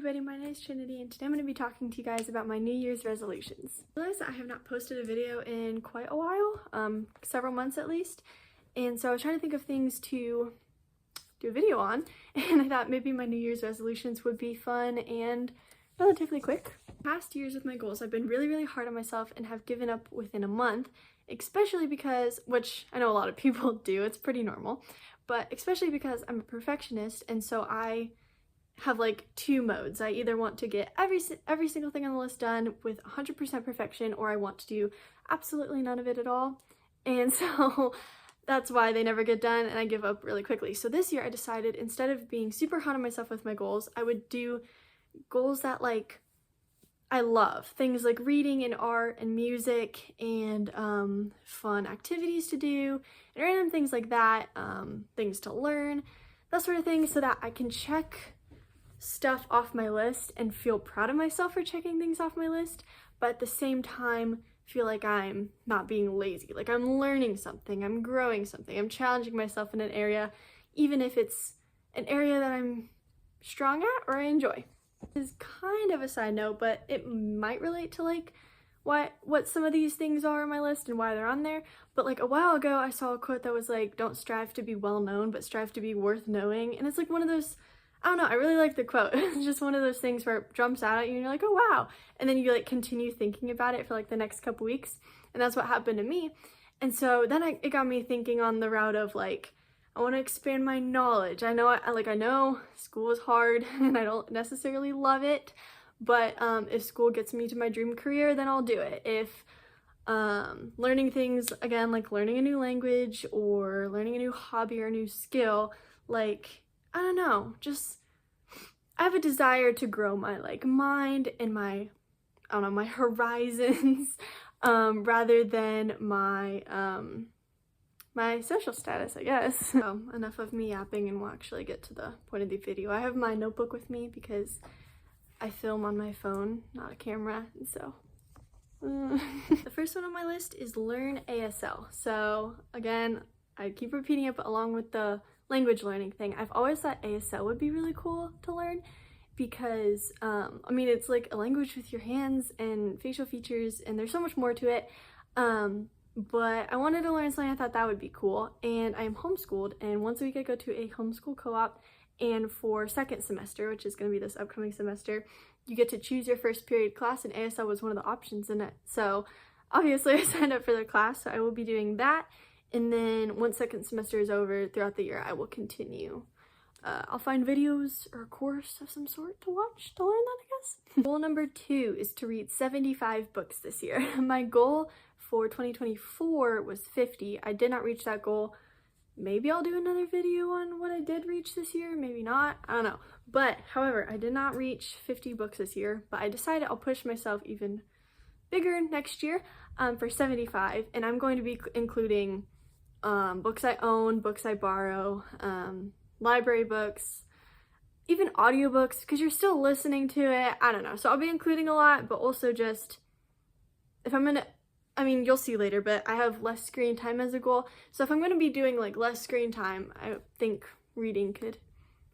everybody, my name is Trinity and today I'm going to be talking to you guys about my New Year's resolutions. I realized that I have not posted a video in quite a while, several months at least, and so I was trying to think of things to do a video on, and I thought maybe my New Year's resolutions would be fun and relatively quick. Past years with my goals, I've been really hard on myself and have given up within a month, especially because, which I know a lot of people do, it's pretty normal, but especially because I'm a perfectionist, and so I have like two modes. I either want to get every single thing on the list done with 100% perfection, or I want to do absolutely none of it at all. And so that's why they never get done and I give up really quickly. So this year I decided, instead of being super hard on myself with my goals, I would do goals that like I love. Things like reading and art and music and fun activities to do and random things like that, things to learn, that sort of thing, so that I can check stuff off my list and feel proud of myself for checking things off my list, but at the same time feel like I'm not being lazy, like I'm learning something, I'm growing something, I'm challenging myself in an area, even if it's an area that I'm strong at or I enjoy. This is kind of a side note, but it might relate to like what some of these things are on my list and why they're on there. But like a while ago I saw a quote that was like, don't strive to be well known, but strive to be worth knowing. And it's like one of those, I don't know, I really like the quote. It's just one of those things where it jumps out at you and you're like, oh wow, and then you like continue thinking about it for like the next couple weeks, and that's what happened to me. And so then it got me thinking on the route of like, I want to expand my knowledge. I know I know school is hard and I don't necessarily love it, but if school gets me to my dream career, then I'll do it. If learning things, again, like learning a new language or learning a new hobby or a new skill, like, I don't know, just I have a desire to grow my like mind and my, I don't know, my horizons rather than my my social status, I guess. So enough of me yapping, and we'll actually get to the point of the video. I have my notebook with me because I film on my phone, not a camera, and so the first one on my list is learn ASL. So again, I keep repeating it, but along with the language learning thing, I've always thought ASL would be really cool to learn because I mean, it's like a language with your hands and facial features, and there's so much more to it, but I wanted to learn something. I thought that would be cool, and I am homeschooled, and once a week I go to a homeschool co-op, and for second semester, which is going to be this upcoming semester, you get to choose your first period class, and ASL was one of the options in it. So obviously I signed up for the class, so I will be doing that. And then once second semester is over, throughout the year, I will continue. I'll find videos or a course of some sort to watch to learn that, I guess. Goal number 2 is to read 75 books this year. My goal for 2024 was 50. I did not reach that goal. Maybe I'll do another video on what I did reach this year, maybe not, I don't know. But, however, I did not reach 50 books this year, but I decided I'll push myself even bigger next year for 75, and I'm going to be including books I own, books I borrow, library books, even audiobooks, because you're still listening to it. I don't know. So I'll be including a lot, but also just if I'm gonna, I mean, you'll see later, but I have less screen time as a goal. So if I'm gonna be doing like less screen time, I think reading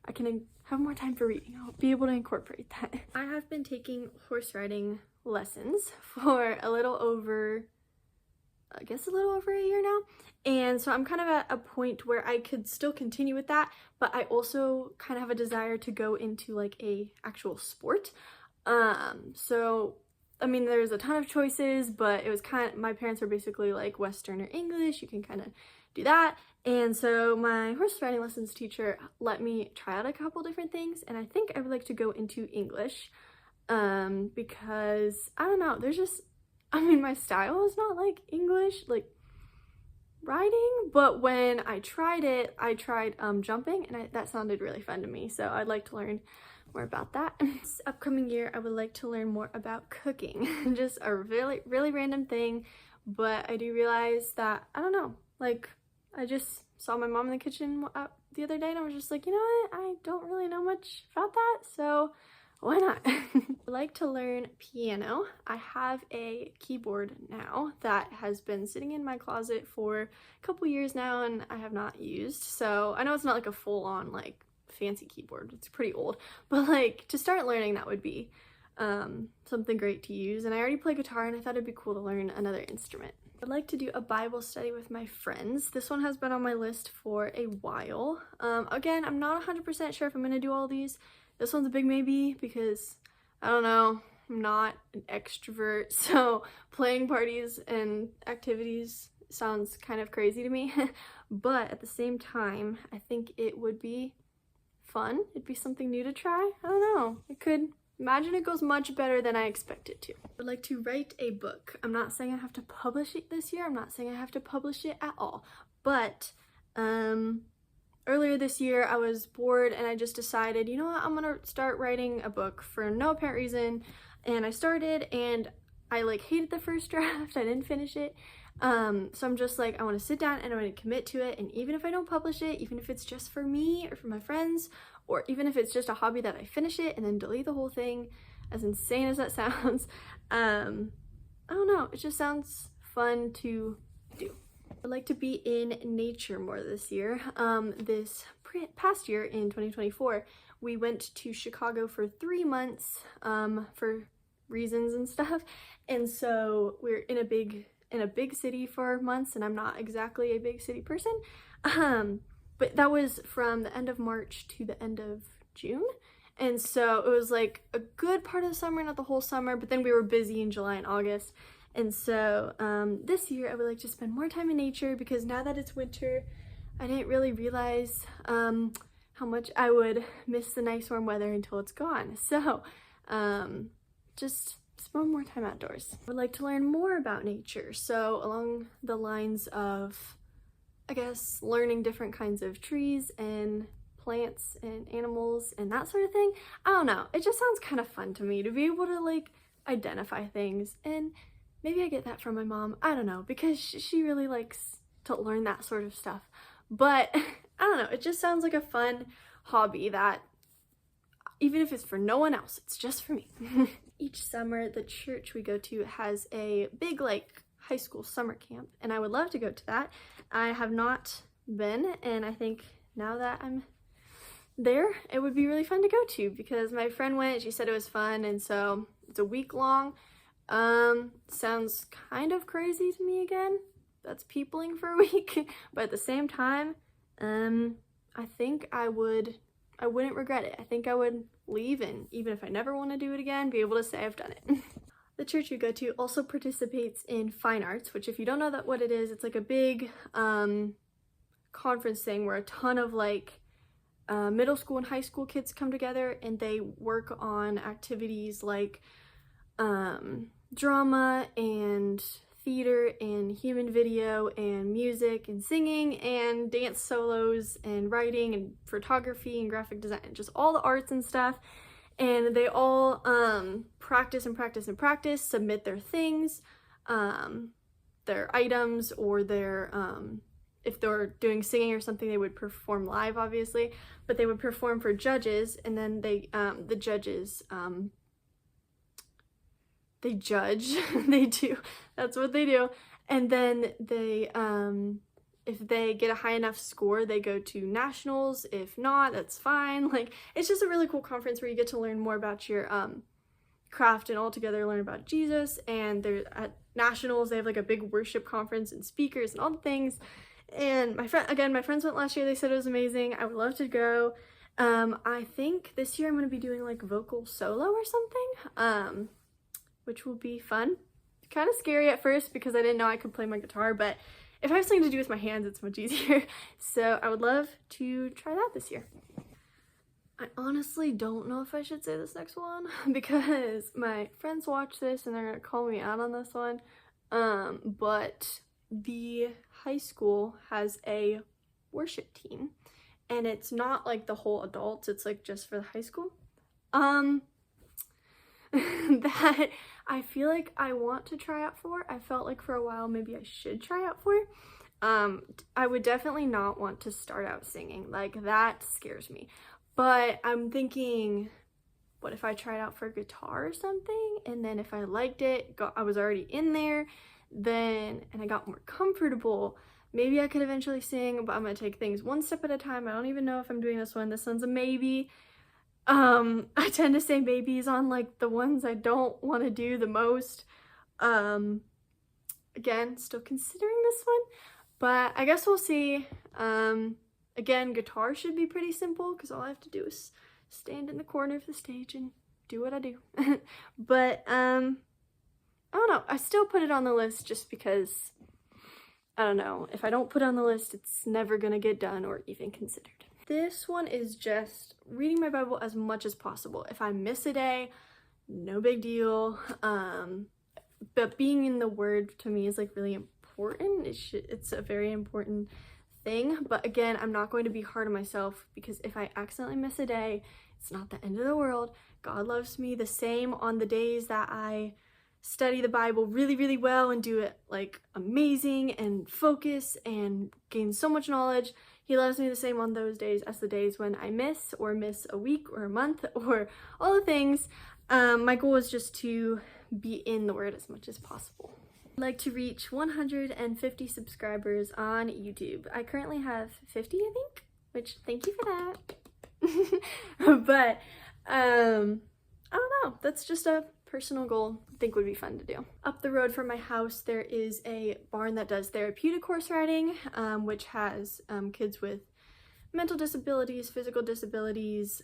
I can have more time for reading. I'll be able to incorporate that. I have been taking horse riding lessons for a little over a year now, and so I'm kind of at a point where I could still continue with that, but I also kind of have a desire to go into like a actual sport. So I mean, there's a ton of choices, but it was my parents are basically like Western or English, you can kind of do that. And so my horse riding lessons teacher let me try out a couple different things, and I think I would like to go into English because I don't know, there's just, I mean, my style is not like English, like riding, but when I tried it, I tried jumping, and that sounded really fun to me, so I'd like to learn more about that. This upcoming year, I would like to learn more about cooking. Just a really random thing, but I do realize that, I don't know, like I just saw my mom in the kitchen the other day, and I was just like, you know what, I don't really know much about that, so why not? I like to learn piano. I have a keyboard now that has been sitting in my closet for a couple years now and I have not used. So I know it's not like a full-on like fancy keyboard. It's pretty old, but like to start learning that would be something great to use. And I already play guitar and I thought it'd be cool to learn another instrument. I'd like to do a Bible study with my friends. This one has been on my list for a while. Again, I'm not 100% sure if I'm going to do all these. This one's a big maybe because, I don't know, I'm not an extrovert, so playing parties and activities sounds kind of crazy to me. But at the same time, I think it would be fun. It'd be something new to try. I don't know. Imagine it goes much better than I expect it to. I would like to write a book. I'm not saying I have to publish it this year. I'm not saying I have to publish it at all. But earlier this year I was bored and I just decided, you know what, I'm gonna start writing a book for no apparent reason. And I started and I like hated the first draft. I didn't finish it. So I'm just like, I want to sit down and I want to commit to it. And even if I don't publish it, even if it's just for me or for my friends, or even if it's just a hobby that I finish it and then delete the whole thing, as insane as that sounds, I don't know, it just sounds fun to do. I'd like to be in nature more this year. This past year in 2024, we went to Chicago for 3 months for reasons and stuff. And so we're in a big city for months, and I'm not exactly a big city person. But that was from the end of March to the end of June. And so it was like a good part of the summer, not the whole summer, but then we were busy in July and August. And so this year I would like to spend more time in nature because now that it's winter, I didn't really realize how much I would miss the nice warm weather until it's gone. So just spend more time outdoors. I would like to learn more about nature. So along the lines of, I guess, learning different kinds of trees and plants and animals and that sort of thing. I don't know. It just sounds kind of fun to me to be able to like identify things, and maybe I get that from my mom. I don't know, because she really likes to learn that sort of stuff. But I don't know. It just sounds like a fun hobby that even if it's for no one else, it's just for me. Each summer, the church we go to has a big like high school summer camp, and I would love to go to that. I have not been, and I think now that I'm there, it would be really fun to go to because my friend went, she said it was fun, and so it's a week long. Sounds kind of crazy to me again. That's peopling for a week, but at the same time, I think I wouldn't regret it. I think I would leave, and even if I never want to do it again, be able to say I've done it. The church we go to also participates in fine arts, which if you don't know what it is, it's like a big conference thing where a ton of like middle school and high school kids come together and they work on activities like drama and theater and human video and music and singing and dance solos and writing and photography and graphic design, just all the arts and stuff. And they all practice and practice and practice, submit their things, their items, or their, if they're doing singing or something, they would perform live, obviously, but they would perform for judges, and then they, the judges, they judge, they do, that's what they do, and then they, if they get a high enough score, they go to nationals. If not, that's fine. Like, it's just a really cool conference where you get to learn more about your craft and all together learn about Jesus. And they're at nationals, they have like a big worship conference and speakers and all the things. And my friends went last year. They said it was amazing. I would love to go. I think this year I'm going to be doing like vocal solo or something, which will be fun. Kind of scary at first because I didn't know I could play my guitar, but if I have something to do with my hands, it's much easier. So I would love to try that this year. I honestly don't know if I should say this next one because my friends watch this and they're gonna call me out on this one. But the high school has a worship team, and it's not like the whole adults, it's like just for the high school. That I feel like I want to try out for. I felt like for a while maybe I should try out for. I would definitely not want to start out singing. Like, that scares me. But I'm thinking, what if I tried out for guitar or something? And then if I liked it, I was already in there, then, and I got more comfortable, Maybe I could eventually sing, but I'm gonna take things one step at a time. I don't even know if I'm doing this one. This one's a maybe. I tend to say maybes on like the ones I don't want to do the most. Again, still considering this one, but I guess we'll see. Again, guitar should be pretty simple because all I have to do is stand in the corner of the stage and do what I do. But I don't know, I still put it on the list just because, I don't know, if I don't put it on the list, it's never gonna get done or even considered. This one is just reading my Bible as much as possible. If I miss a day, no big deal. But being in the Word to me is like really important. It's a very important thing. But again, I'm not going to be hard on myself because if I accidentally miss a day, it's not the end of the world. God loves me the same on the days that I study the Bible really, really well and do it like amazing and focus and gain so much knowledge. He loves me the same on those days as the days when I miss a week or a month or all the things. My goal is just to be in the Word as much as possible. I'd like to reach 150 subscribers on YouTube. I currently have 50, I think, which thank you for that. But I don't know, that's just a personal goal I think would be fun to do. Up the road from my house there is a barn that does therapeutic horse riding, which has kids with mental disabilities, physical disabilities,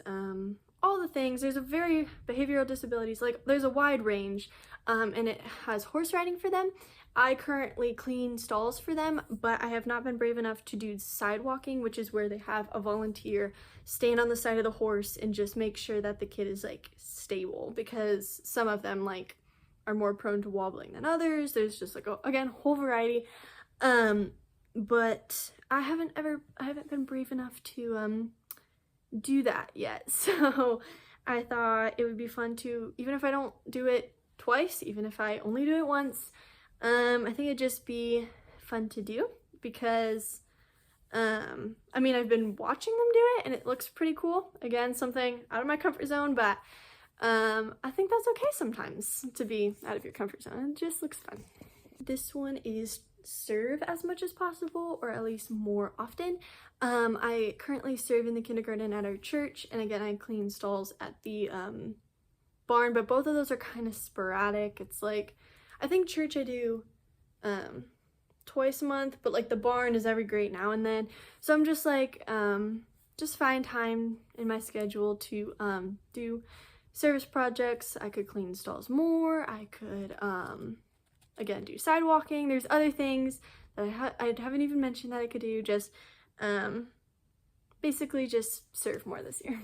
all the things. There's a very behavioral disabilities, like there's a wide range, and it has horse riding for them. I currently clean stalls for them, but I have not been brave enough to do sidewalking, which is where they have a volunteer stand on the side of the horse and just make sure that the kid is like stable, because some of them like are more prone to wobbling than others. There's just like again, whole variety. But I haven't been brave enough to do that yet. So I thought it would be fun to, even if I don't do it twice, even if I only do it once, I think it'd just be fun to do because I mean, I've been watching them do it and it looks pretty cool. Again, something out of my comfort zone, but I think that's okay sometimes to be out of your comfort zone. It just looks fun. This one is serve as much as possible, or at least more often. I currently serve in the kindergarten at our church, and again I clean stalls at the barn, but both of those are kind of sporadic. It's like, I think church I do twice a month, but like the barn is every great now and then. So I'm just like just find time in my schedule to do service projects. I could clean stalls more, I could again do sidewalking. There's other things that I haven't even mentioned that I could do. Just basically just serve more this year.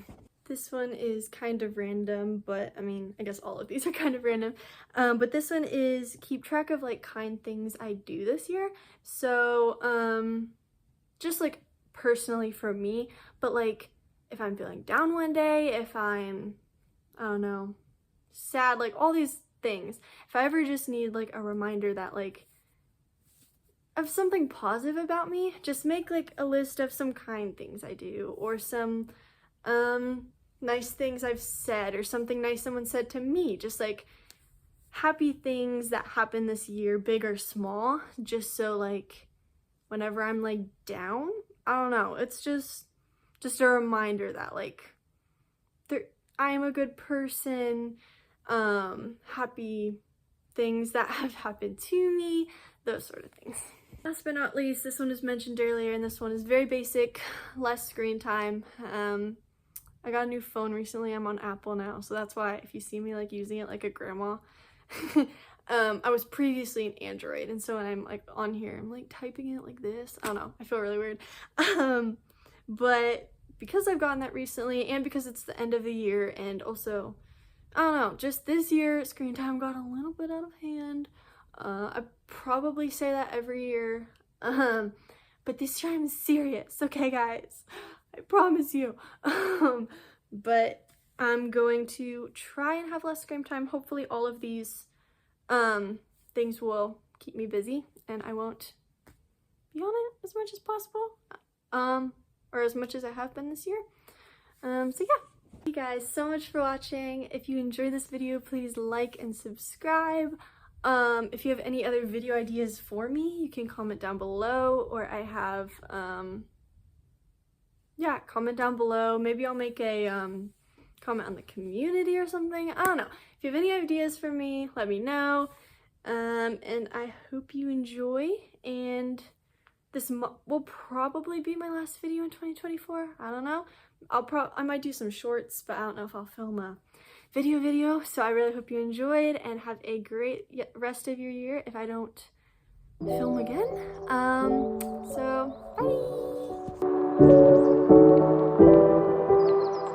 This one is kind of random, but I mean, I guess all of these are kind of random. But this one is keep track of like kind things I do this year. So just like personally for me, but like if I'm feeling down one day, if I'm, I don't know, sad, like all these things. If I ever just need like a reminder that like of something positive about me, just make like a list of some kind things I do, or some nice things I've said, or something nice someone said to me. Just like happy things that happened this year, big or small, just so like whenever I'm like down, I don't know, it's just a reminder that like I'm a good person. Happy things that have happened to me, those sort of things. Last but not least, this one was mentioned earlier, and this one is very basic, less screen time. I got a new phone recently. I'm on Apple now, so that's why if you see me like using it like a grandma, I was previously an Android, and so when I'm like on here, I'm like typing it like this. I don't know, I feel really weird. But because I've gotten that recently, and because it's the end of the year, and also I don't know, just this year screen time got a little bit out of hand. I probably say that every year, but this year I'm serious, okay guys? I promise you. But I'm going to try and have less screen time. Hopefully all of these things will keep me busy and I won't be on it as much as possible, or as much as I have been this year. So yeah. Thank you guys so much for watching. If you enjoyed this video, please like and subscribe. If you have any other video ideas for me, you can comment down below, or I have, yeah, comment down below. Maybe I'll make a, comment on the community or something. I don't know. If you have any ideas for me, let me know. And I hope you enjoy, and this will probably be my last video in 2024. I don't know. I might do some shorts, but I don't know if I'll film a video. So I really hope you enjoyed, and have a great rest of your year if I don't film again. So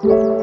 bye.